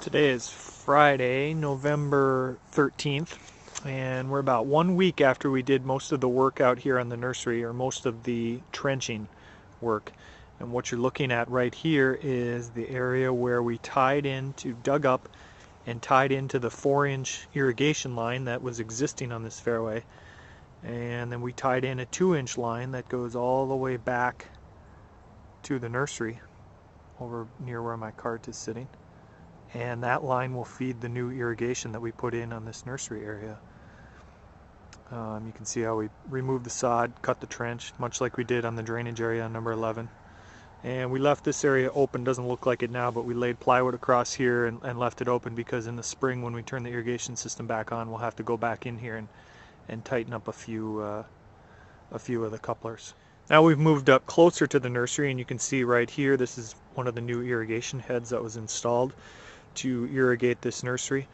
Today is Friday, November 13th, and we're about 1 week after we did most of the work out here on the nursery, or most of the trenching work. And what you're looking at right here is the area where we dug up and tied into the 4-inch irrigation line that was existing on this fairway. And then we tied in a 2-inch line that goes all the way back to the nursery over near where my cart is sitting. And that line will feed the new irrigation that we put in on this nursery area. You can see how we removed the sod, cut the trench, much like we did on the drainage area on number 11. And we left this area open. Doesn't look like it now, but we laid plywood across here and left it open because in the spring when we turn the irrigation system back on, we'll have to go back in here and tighten up a few of the couplers. Now we've moved up closer to the nursery, and you can see right here, this is one of the new irrigation heads that was installed to irrigate this nursery.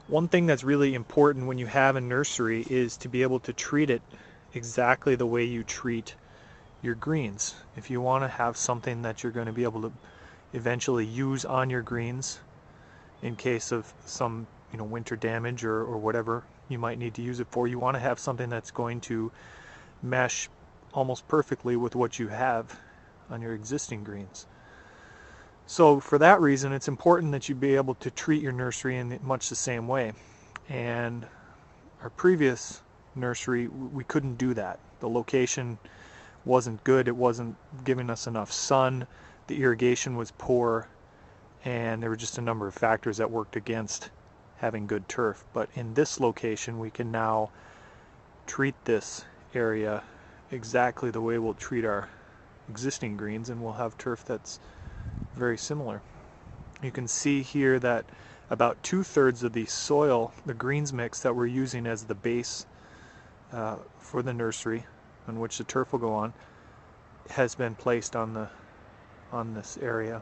One thing that's really important when you have a nursery is to be able to treat it exactly the way you treat your greens. If you want to have something that you're going to be able to eventually use on your greens in case of some winter damage or whatever you might need to use it for, you want to have something that's going to mesh almost perfectly with what you have on your existing greens. So for that reason, it's important that you be able to treat your nursery in much the same way. And our previous nursery, we couldn't do that. The location wasn't good. It wasn't giving us enough sun. The irrigation was poor. And there were just a number of factors that worked against having good turf. But in this location, we can now treat this area exactly the way we'll treat our existing greens, and we'll have turf that's very similar. You can see here that about 2/3 of the soil, the greens mix that we're using as the base for the nursery on which the turf will go on, has been placed on this area.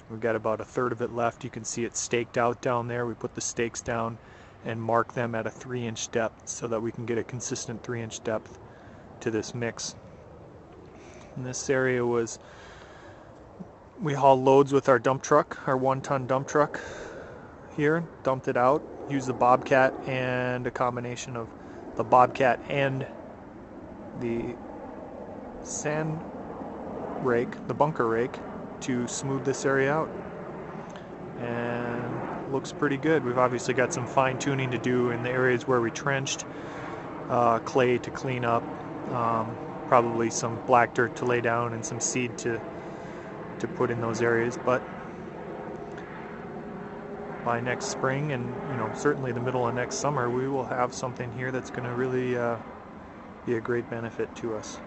We've got about 1/3 of it left. You can see it staked out down there. We put the stakes down and mark them at a 3-inch depth so that we can get a consistent 3-inch depth to this mix. And this area we haul loads with our dump truck, our 1-ton dump truck here, dumped it out, used the Bobcat and a combination of the Bobcat and the sand rake, the bunker rake, to smooth this area out. And looks pretty good. We've obviously got some fine tuning to do in the areas where we trenched, clay to clean up, probably some black dirt to lay down and some seed to put in those areas. But by next spring and certainly the middle of next summer, we will have something here that's going to really be a great benefit to us.